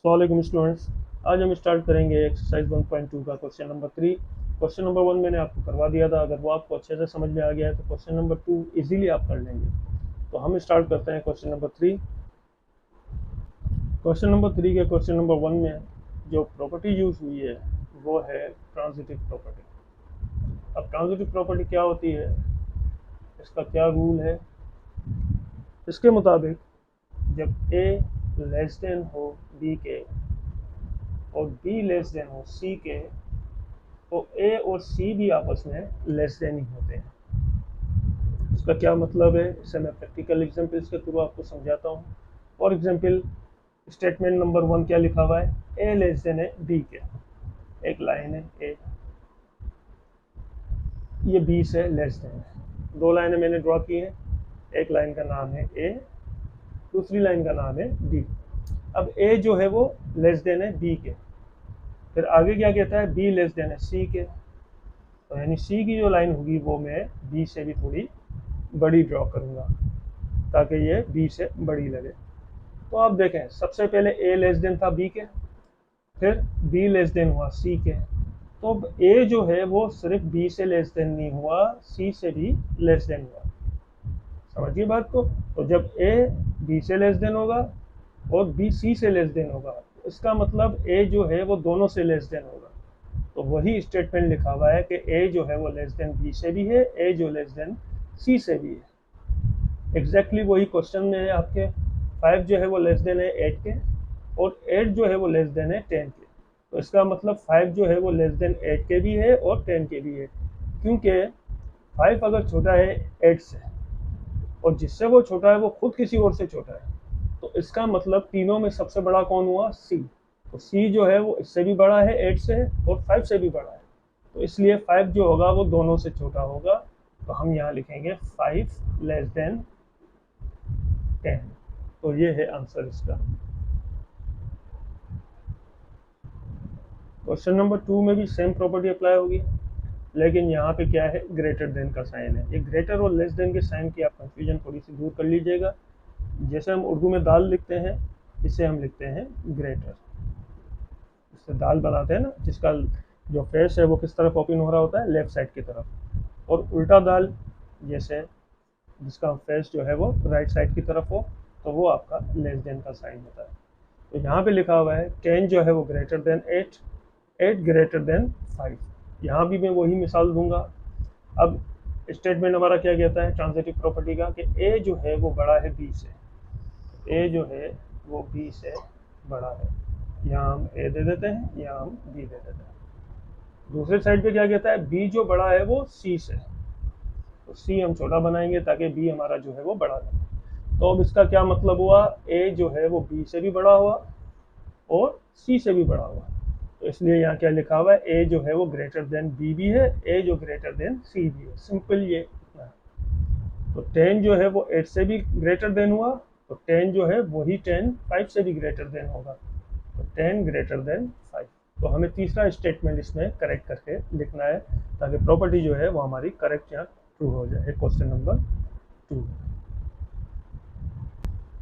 अस्सलाम स्टूडेंट्स। आज हम स्टार्ट करेंगे एक्सरसाइज 1.2 का क्वेश्चन नंबर 3। क्वेश्चन नंबर 1 मैंने आपको करवा दिया था, अगर वो आपको अच्छे से समझ में आ गया है तो क्वेश्चन नंबर 2 इजीली आप कर लेंगे। तो हम स्टार्ट करते हैं क्वेश्चन नंबर 3। क्वेश्चन नंबर 3 के क्वेश्चन नंबर 1 में जो प्रॉपर्टी यूज हुई है वो है ट्रांजिटिव प्रॉपर्टी। अब ट्रांजिटिव प्रॉपर्टी क्या होती है, इसका क्या रूल है। इसके मुताबिक जब ए लेस देन हो बी के और बी लेस देन हो सी के, तो ए और सी भी आपस में लेस देन ही होते हैं। इसका क्या मतलब है, इसे मैं प्रैक्टिकल एग्जांपल्स के थ्रू आपको समझाता हूँ। फॉर एग्जांपल, स्टेटमेंट नंबर 1 क्या लिखा हुआ है, ए लेस देन है बी के। एक लाइन है ए, ये बी से लेस देन है। दो लाइनें मैंने ड्रॉ की हैं, एक लाइन का नाम है ए, दूसरी लाइन का नाम है बी। अब ए जो है वो लेस देन है बी के, फिर आगे क्या कहता है, बी लेस देन है सी के। तो यानी सी की जो लाइन होगी वो मैं बी से भी थोड़ी बड़ी ड्रॉ करूंगा ताकि ये बी से बड़ी लगे। तो आप देखें, सबसे पहले ए लेस देन था बी के, फिर बी लेस देन हुआ सी के। तो अब ए जो है वो सिर्फ बी से लेस देन नहीं हुआ, सी से भी लेस देन हुआ। समझिए बात को। तो जब ए बी से लेस देन होगा और बी सी से लेस देन होगा, तो इसका मतलब ए जो है वो दोनों से लेस देन होगा। तो वही स्टेटमेंट लिखा हुआ है कि ए जो है वो लेस देन बी से भी है, ए जो लेस देन सी से भी है। एग्जैक्टली वही क्वेश्चन में है आपके। 5 जो है वो लेस देन है 8 के, और 8 जो है वो लेस देन है 10 के। तो इसका मतलब 5 जो है वो लेस देन 8 के भी है और 10 के भी है, क्योंकि 5 अगर छोटा है 8 से और जिससे वो छोटा है वो खुद किसी और से छोटा है, तो इसका मतलब तीनों में सबसे बड़ा कौन हुआ, सी। तो सी जो है वो इससे भी बड़ा है 8 से और 5 से भी बड़ा है, तो इसलिए 5 जो होगा वो दोनों से छोटा होगा। तो हम यहाँ लिखेंगे 5 लेस देन 10। तो ये है आंसर इसका। क्वेश्चन नंबर 2 में भी सेम प्रॉपर्टी अप्लाई होगी, लेकिन यहाँ पे क्या है, ग्रेटर देन का साइन है। ये ग्रेटर और लेस देन के साइन की आप कंफ्यूजन थोड़ी सी दूर कर लीजिएगा। जैसे हम उर्दू में दाल लिखते हैं, इसे हम लिखते हैं ग्रेटर। इससे दाल बनाते हैं ना, जिसका जो फेस है वो किस तरफ ओपन हो रहा होता है, लेफ्ट साइड की तरफ। और उल्टा दाल, जैसे जिसका फेस जो है वो राइट साइड की तरफ हो, तो वो आपका लेस देन का साइन होता है। तो यहाँ पे लिखा हुआ है 10 जो है वो ग्रेटर देन 8, 8 ग्रेटर देन 5। यहाँ भी मैं वही मिसाल दूंगा। अब स्टेटमेंट हमारा क्या कहता है ट्रांजिटिव प्रॉपर्टी का, कि ए जो है वो बड़ा है बी से, ए जो है वो बी से बड़ा है। यहाँ हम ए दे देते हैं, यहाँ हम बी दे देते हैं। दूसरे साइड पे क्या कहता है, बी जो बड़ा है वो सी से, तो सी हम छोटा बनाएंगे ताकि बी हमारा जो है वो बड़ा लगे। तो अब इसका क्या मतलब हुआ, ए जो है वो बी से भी बड़ा हुआ और सी से भी बड़ा हुआ। तो इसलिए यहाँ क्या लिखा हुआ है, ए जो है वो ग्रेटर देन बी भी है, ए जो ग्रेटर देन सी भी है। सिंपल ये इतना है। तो 10 जो है वो 8 से भी ग्रेटर देन हुआ, तो 10 जो है वही 10 5 से भी ग्रेटर देन होगा, तो 10 ग्रेटर देन 5। तो हमें तीसरा स्टेटमेंट इसमें करेक्ट करके लिखना है ताकि प्रॉपर्टी जो है वो हमारी करेक्ट यहाँ ट्रू हो जाए। Question number 2।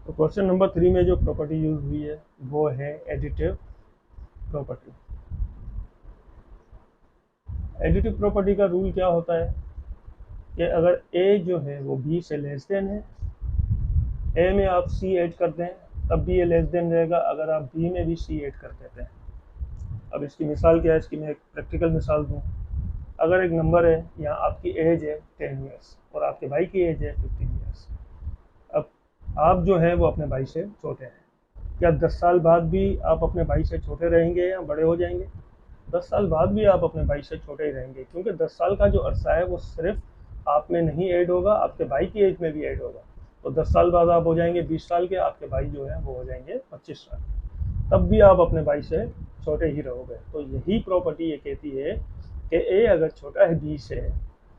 तो क्वेश्चन नंबर 3 में जो प्रॉपर्टी यूज हुई है वो है एडिटिव प्रॉपर्टी। एडिटिव प्रॉपर्टी का रूल क्या होता है कि अगर ए जो है वो बी से लेस देन है, ए में आप सी ऐड कर दें तब भी ये लेस देन रहेगा, अगर आप बी में भी सी ऐड कर देते हैं। अब इसकी मिसाल क्या है, इसकी मैं एक प्रैक्टिकल मिसाल दूँ। अगर एक नंबर है, यहाँ आपकी एज है 10 ईयर्स और आपके भाई की एज है 15 ईयर्स। अब आप जो है वो अपने भाई से छोटे हैं, क्या 10 साल बाद भी आप अपने भाई से छोटे रहेंगे या बड़े हो जाएंगे? 10 साल बाद भी आप अपने भाई से छोटे ही रहेंगे, क्योंकि 10 साल का जो अरसा है वो सिर्फ आप में नहीं ऐड होगा, आपके भाई की एज में भी ऐड होगा। तो 10 साल बाद आप हो जाएंगे 20 साल के, आपके भाई जो है वो हो जाएंगे 25 साल, तब भी आप अपने भाई से छोटे ही रहोगे। तो यही प्रॉपर्टी ये कहती है कि ए अगर छोटा है बी से,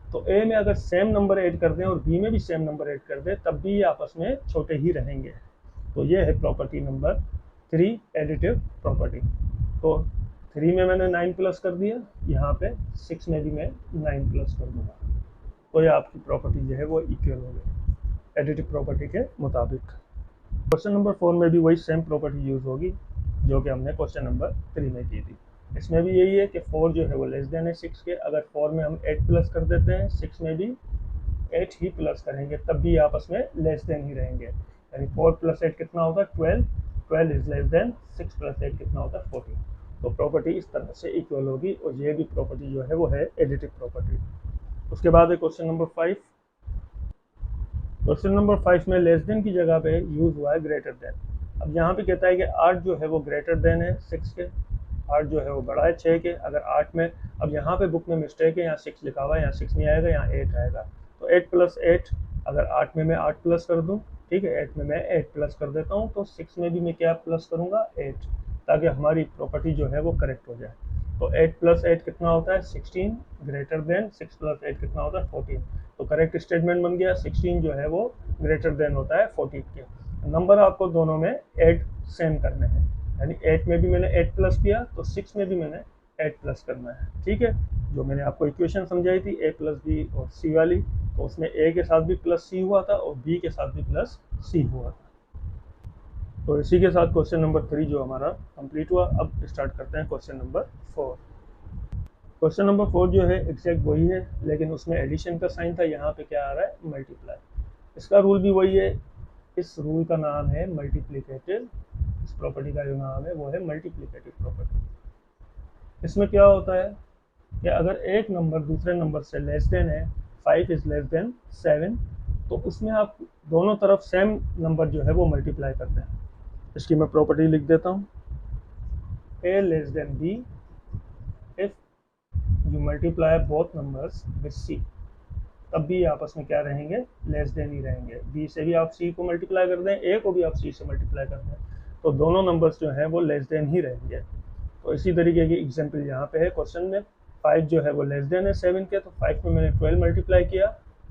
तो ए में अगर सेम नंबर ऐड कर दें और बी में भी सेम नंबर ऐड कर दें तब भी ये आपस में छोटे ही रहेंगे। तो ये है प्रॉपर्टी नंबर 3, एडिटिव प्रॉपर्टी। तो 3 में मैंने 9 प्लस कर दिया, यहाँ पे 6 में भी मैं 9 प्लस कर दूंगा। तो ये आपकी प्रॉपर्टी जो है वो इक्वल हो गई एडिटिव प्रॉपर्टी के मुताबिक। क्वेश्चन नंबर 4 में भी वही सेम प्रॉपर्टी यूज होगी। जो कि हमने क्वेश्चन नंबर 3 में की थी। इसमें भी यही है कि 4 जो है वो लेस देन है 6 के। अगर 4 में हम 8 प्लस कर देते हैं, 6 में भी 8 ही प्लस करेंगे, तब भी आपस में लेस देन ही रहेंगे। यानी 4 प्लस 8 कितना होगा 12, 12 इज लेस देन 6 प्लस 8 कितना होता है 14। तो प्रॉपर्टी इस तरह से इक्वल होगी, और ये भी प्रॉपर्टी जो है वो है एडिटिव प्रॉपर्टी। उसके बाद है क्वेश्चन नंबर 5। क्वेश्चन नंबर 5 में लेस देन की जगह पे यूज हुआ है ग्रेटर देन। अब यहाँ पे कहता है कि 8 जो है वो ग्रेटर देन है 6 के, 8 जो है वो बड़ा है 6 के। अगर 8 में, अब यहाँ पे बुक में मिस्टेक है, यहाँ 6 लिखा हुआ है, यहाँ 6 नहीं आएगा, यहाँ 8 आएगा। तो 8 प्लस 8, अगर 8 में मैं 8 प्लस कर दूँ, ठीक है, 8 में मैं 8 प्लस कर देता हूँ, तो 6 में भी मैं क्या प्लस करूँगा 8, ताकि हमारी प्रॉपर्टी जो है वो करेक्ट हो जाए। तो 8 प्लस 8 कितना होता है 16, ग्रेटर देन 6 प्लस 8 कितना होता है 14। तो करेक्ट स्टेटमेंट बन गया, 16 जो है वो ग्रेटर देन होता है 14 के। नंबर आपको दोनों में ऐड सेम करने हैं, यानी 8 में भी मैंने 8 प्लस किया, तो 6 में भी मैंने 8 प्लस करना है, ठीक है। जो मैंने आपको इक्वेशन समझाई थी a प्लस बी और c वाली, तो उसमें a के साथ भी प्लस c हुआ था और b के साथ भी प्लस c हुआ था। तो इसी के साथ क्वेश्चन नंबर 3 जो हमारा कंप्लीट हुआ। अब स्टार्ट करते हैं क्वेश्चन नंबर 4। क्वेश्चन नंबर 4 जो है एग्जैक्ट वही है, लेकिन उसमें एडिशन का साइन था, यहाँ पे क्या आ रहा है मल्टीप्लाई। इसका रूल भी वही है, इस रूल का नाम है मल्टीप्लिकेटिव। इस प्रॉपर्टी का जो नाम है वो है मल्टीप्लिकेटिव प्रॉपर्टी। इसमें क्या होता है कि अगर एक नंबर दूसरे नंबर से लेस देन है, 5 इज लेस देन 7, तो उसमें आप दोनों तरफ सेम नंबर जो है वो मल्टीप्लाई करते हैं। इसकी मैं प्रॉपर्टी लिख देता हूँ, a less than b if you multiply both numbers with c, तब भी आपस में क्या रहेंगे लेस देन ही रहेंगे। b से भी आप c को मल्टीप्लाई कर दें, a को भी आप c से मल्टीप्लाई कर दें, तो दोनों नंबर्स जो हैं वो लेस देन ही रहेंगे। तो इसी तरीके की एग्जांपल यहाँ पे है क्वेश्चन में। 5 जो है वो लेस देन है 7 के, तो 5 में मैंने 12 मल्टीप्लाई किया,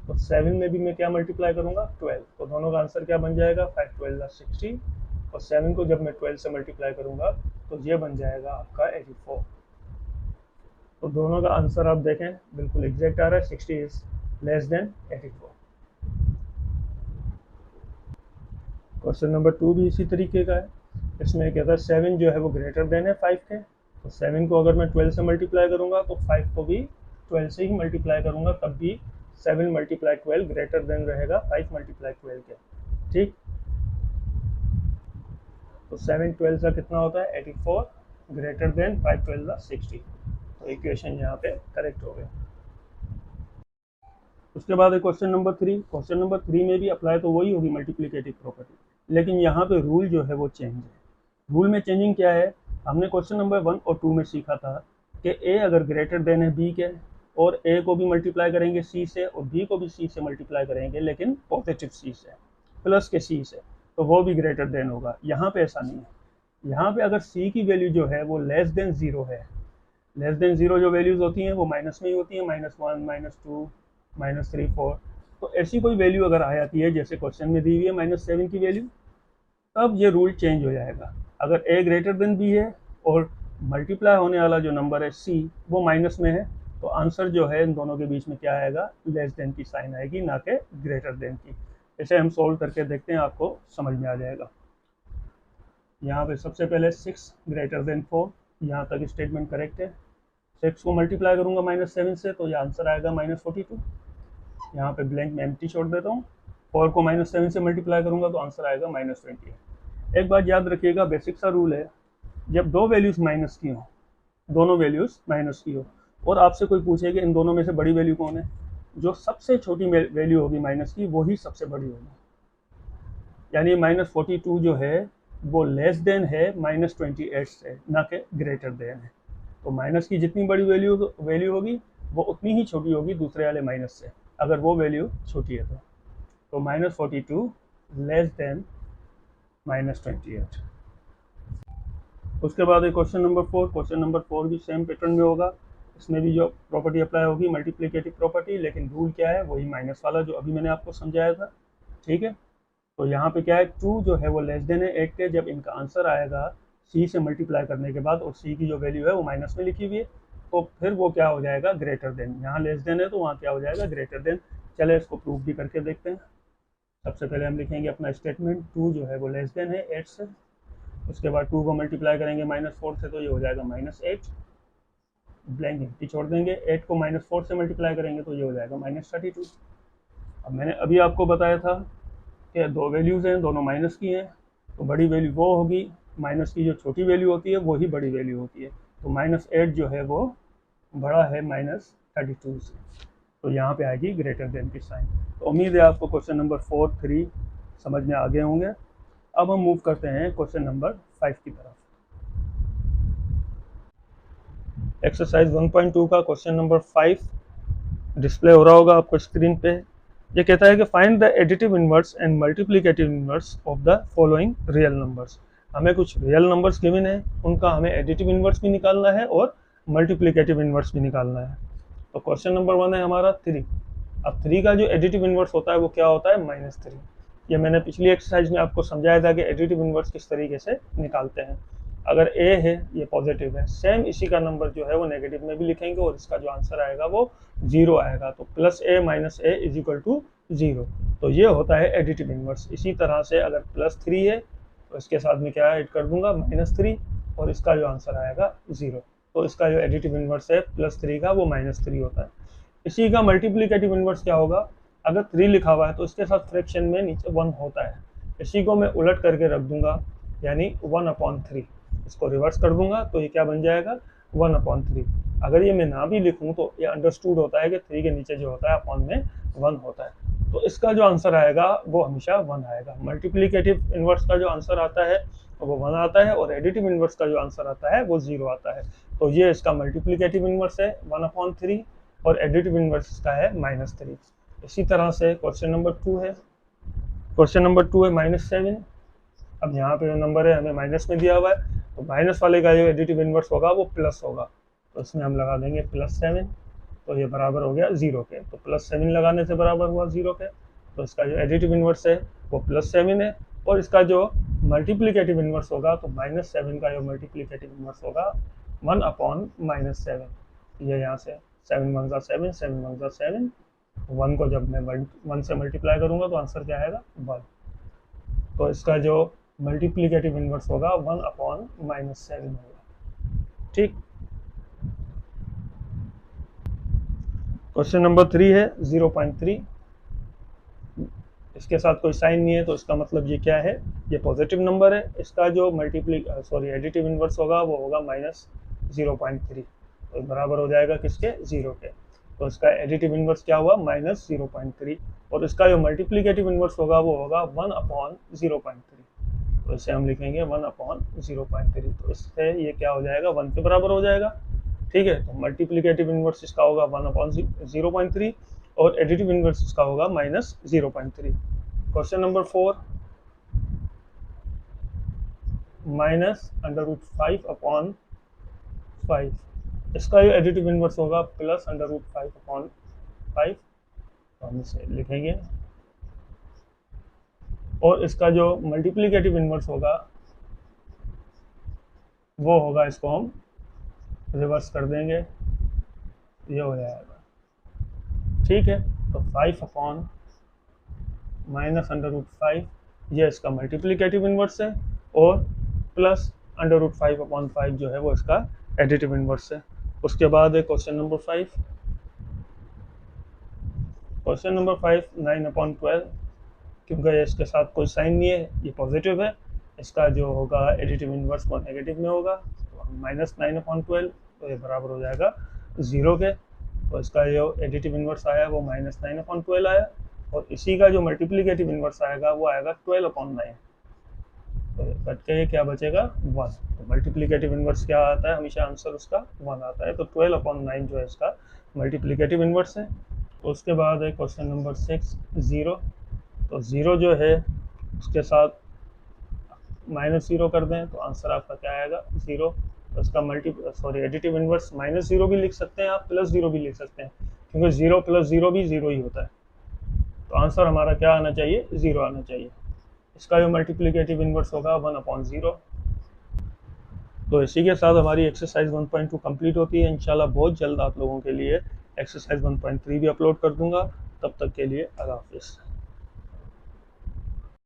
तो 7 में भी मैं क्या मल्टीप्लाई करूँगा 12। तो दोनों का आंसर क्या बन जाएगा 5 12 60, और 7 को जब मैं 12 से मल्टीप्लाई करूँगा तो ये बन जाएगा आपका 84। तो दोनों का आंसर आप देखें बिल्कुल एग्जैक्ट आ रहा है, 60 is less than 84। Question number 2 भी इसी तरीके का है। इसमें कहता है 7 जो है वो ग्रेटर देन है 5 के, तो 7 को अगर मैं 12 से मल्टीप्लाई करूँगा तो 5 को भी 12 से ही मल्टीप्लाई करूँगा, तब भी 7 मल्टीप्लाई 12 ग्रेटर देन रहेगा 5 मल्टीप्लाई 12 के, ठीक। तो 7 12 का कितना होता है 84, ग्रेटर देन 5 12 60। तो इक्वेशन यहाँ पे करेक्ट हो गया। उसके बाद है क्वेश्चन नंबर 3। क्वेश्चन नंबर 3 में भी अप्लाई तो वही होगी मल्टीप्लिकेटिव प्रॉपर्टी, लेकिन यहाँ पे रूल जो है वो चेंज है। रूल में चेंजिंग क्या है, हमने क्वेश्चन नंबर 1 और 2 में सीखा था कि a अगर ग्रेटर देन है b के, और a को भी मल्टीप्लाई करेंगे c से और b को भी c से मल्टीप्लाई करेंगे, लेकिन पॉजिटिव c से, प्लस के c से, तो वो भी ग्रेटर देन होगा। यहाँ पे ऐसा नहीं है। यहाँ पे अगर c की वैल्यू जो है वो लेस देन 0 है, लेस देन 0 जो वैल्यूज होती हैं वो माइनस में ही होती हैं, -1 -2 -3 4। तो ऐसी कोई वैल्यू अगर आ जाती है जैसे क्वेश्चन में दी हुई है -7 की वैल्यू, तब ये रूल चेंज हो जाएगा। अगर a ग्रेटर देन b है और मल्टीप्लाई होने वाला जो नंबर है c वो माइनस में है, तो आंसर जो है इन दोनों के बीच में क्या आएगा लेस देन की साइन आएगी, ना कि ग्रेटर देन की। इसे हम सोल्व करके देखते हैं, आपको समझ में आ जाएगा। यहाँ पे सबसे पहले 6 ग्रेटर देन 4, यहाँ तक स्टेटमेंट करेक्ट है। 6 को मल्टीप्लाई करूँगा -7 से, तो ये आंसर आएगा -42। यहाँ पे ब्लैंक में एम्प्टी छोड़ देता हूँ। 4 को -7 से मल्टीप्लाई करूँगा तो आंसर आएगा -28। एक बात याद रखिएगा, बेसिक सा रूल है, जब दो वैल्यूज़ माइनस की हो, दोनों वैल्यूज़ माइनस की हो, और आपसे कोई पूछे कि इन दोनों में से बड़ी वैल्यू कौन है, जो सबसे छोटी वैल्यू होगी माइनस की वही सबसे बड़ी होगी। यानी -42 जो है वो लेस देन है -28 से, ना कि ग्रेटर देन है। तो माइनस की जितनी बड़ी वैल्यू होगी वो उतनी ही छोटी होगी दूसरे वाले माइनस से, अगर वो वैल्यू छोटी है तो -42 लेस देन -28। उसके बाद क्वेश्चन नंबर 4। क्वेश्चन नंबर 4 भी सेम पैटर्न में होगा। इसमें भी जो प्रॉपर्टी अप्लाई होगी मल्टीप्लिकेटिव प्रॉपर्टी, लेकिन रूल क्या है वही माइनस वाला जो अभी मैंने आपको समझाया था, ठीक है। तो यहाँ पे क्या है 2 जो है वो लेस देन है 8 के, जब इनका आंसर आएगा c से मल्टीप्लाई करने के बाद, और c की जो वैल्यू है वो माइनस में लिखी हुई है, तो फिर वो क्या हो जाएगा ग्रेटर देन। यहाँ लेस देन है तो वहाँ क्या हो जाएगा ग्रेटर देन। चले इसको प्रूफ भी करके देखते हैं। सबसे पहले हम लिखेंगे अपना स्टेटमेंट, 2 जो है वो लेस देन है 8 से, उसके बाद 2 को मल्टीप्लाई करेंगे -4 से तो ये हो जाएगा -8, ब्लैंक एम्प्टी छोड़ देंगे। 8 को -4 से मल्टीप्लाई करेंगे तो ये हो जाएगा -32। अब मैंने अभी आपको बताया था कि दो वैल्यूज़ हैं, दोनों माइनस की हैं, तो बड़ी वैल्यू वो होगी, माइनस की जो छोटी वैल्यू होती है वो ही बड़ी वैल्यू होती है। तो -8 जो है वो बड़ा है -32 से, तो यहाँ पे आएगी ग्रेटर देन की साइन। तो उम्मीद है आपको क्वेश्चन नंबर 4, 3 समझ में आ गए होंगे। अब हम मूव करते हैं क्वेश्चन नंबर 5 की तरफ। एक्सरसाइज 1.2 का क्वेश्चन नंबर 5 डिस्प्ले हो रहा होगा आपको स्क्रीन पे। ये कहता है कि find the additive inverse and multiplicative inverse of the following real numbers. हमें कुछ रियल नंबर्स गिवन है, उनका हमें एडिटिव इनवर्स भी निकालना है और मल्टीप्लिकेटिव इनवर्स भी निकालना है। तो क्वेश्चन नंबर 1 है हमारा 3। अब 3 का जो एडिटिव इनवर्स होता है वो क्या होता है, -3। ये मैंने पिछली एक्सरसाइज में आपको समझाया था कि एडिटिव इनवर्स किस तरीके से निकालते हैं। अगर a है ये पॉजिटिव है, सेम इसी का नंबर जो है वो नेगेटिव में भी लिखेंगे और इसका जो आंसर आएगा वो 0 आएगा। तो +a - a = 0। तो ये होता है एडिटिव इनवर्स। इसी तरह से अगर +3 है तो इसके साथ में क्या ऐड कर दूंगा, -3, और इसका जो आंसर आएगा 0। तो इसका जो एडिटिव इनवर्स है +3 का वो -3 होता है। इसी का मल्टीप्लिकेटिव इनवर्स क्या होगा, अगर 3 लिखा हुआ है तो इसके साथ फ्रैक्शन में नीचे 1 होता है, इसी को मैं उलट करके रख दूंगा, यानी 1/3। इसको रिवर्स कर दूंगा तो ये क्या बन जाएगा, 1/3। अगर ये मैं ना भी लिखूं तो ये अंडरस्टूड होता है कि 3 के नीचे जो होता है अपॉन में 1 होता है। तो इसका जो आंसर आएगा वो हमेशा 1 आएगा। मल्टीप्लिकेटिव इनवर्स का जो आंसर आता है वो 1 आता है और एडिटिव इनवर्स का जो आंसर आता है वो 0 आता है। तो ये इसका मल्टीप्लिकेटिव इनवर्स है 1/3 और एडिटिव इनवर्स इसका है -3। इसी तरह से क्वेश्चन नंबर 2 है। क्वेश्चन नंबर 2 है -7। अब यहाँ पे जो नंबर है हमें माइनस में दिया हुआ है, तो माइनस वाले का जो एडिटिव इनवर्स होगा वो प्लस होगा, तो इसमें हम लगा देंगे +7। तो ये बराबर हो गया 0 के। तो +7 लगाने से बराबर हुआ 0 के। तो इसका जो एडिटिव इनवर्स है वो +7 है और इसका जो मल्टीप्लिकेटिव इनवर्स होगा तो -7 का जो मल्टीप्लिकेटिव इनवर्स होगा 1/-7। ये यहाँ से 7 × 7, 7 × 7, 1 को जब मैं 1 से मल्टीप्लाई करूँगा तो आंसर क्या आएगा, 1। तो इसका जो मल्टीप्लिकेटिव इनवर्स होगा 1/-7 होगा। ठीक। क्वेश्चन नंबर 3 है 0.3। इसके साथ कोई साइन नहीं है तो इसका मतलब ये क्या है, ये पॉजिटिव नंबर है। इसका जो एडिटिव इनवर्स होगा वो होगा -0.3। तो बराबर हो जाएगा किसके, 0 के। तो इसका एडिटिव इनवर्स क्या हुआ, -0.3 और इसका जो मल्टीप्लिकेटिव इनवर्स होगा वो होगा 1/0.3। तो इसे हम लिखेंगे 1/0.3। तो इससे ये क्या हो जाएगा, 1 के बराबर हो जाएगा। ठीक है। तो मल्टीप्लिकेटिव इनवर्स इसका होगा 1/0.3 और एडिटिव इनवर्स इसका होगा -0.3। Question number 4 -√5/5। इसका जो एडिटिव इनवर्स होगा +√5/5। तो हम इसे लिखेंगे और इसका जो मल्टीप्लिकेटिव इनवर्स होगा वो होगा, इसको हम रिवर्स कर देंगे, ये हो जाएगा। ठीक है। तो 5/-√5 ये इसका मल्टीप्लिकेटिव इनवर्स है और +√5/5 जो है वो इसका एडिटिव इनवर्स है। उसके बाद है क्वेश्चन नंबर 5। Question number 5 9/12। क्योंकि इसके साथ कोई साइन नहीं है, ये पॉजिटिव है, इसका जो होगा एडिटिव इनवर्स वो नेगेटिव में होगा। तो -9/12, तो ये बराबर हो जाएगा 0 के। तो इसका जो एडिटिव इनवर्स आया वो -9/12 आया और इसी का जो मल्टीप्लिकेटिव इनवर्स आएगा वो आएगा 12/9। तो कट के क्या बचेगा, 1। तो मल्टीप्लिकेटिव इनवर्स क्या आता है, हमेशा आंसर उसका 1 आता है। तो 12/9 जो है इसका मल्टीप्लिकेटिव इनवर्स है। उसके बाद है क्वेश्चन नंबर 6 0। तो 0 जो है उसके साथ -0 कर दें तो आंसर आपका क्या आएगा, 0। तो इसका एडिटिव इनवर्स -0 भी लिख सकते हैं आप, +0 भी लिख सकते हैं, क्योंकि 0 + 0 भी 0 ही होता है। तो आंसर हमारा क्या आना चाहिए, 0 आना चाहिए। इसका जो मल्टीप्लिकेटिव इनवर्स होगा 1/0। तो इसी के साथ हमारी एक्सरसाइज 1.2 कंप्लीट होती है। इंशाल्लाह बहुत जल्द आप लोगों के लिए एक्सरसाइज 1.3 भी अपलोड कर दूंगा। तब तक के लिए अल्लाह हाफिज़।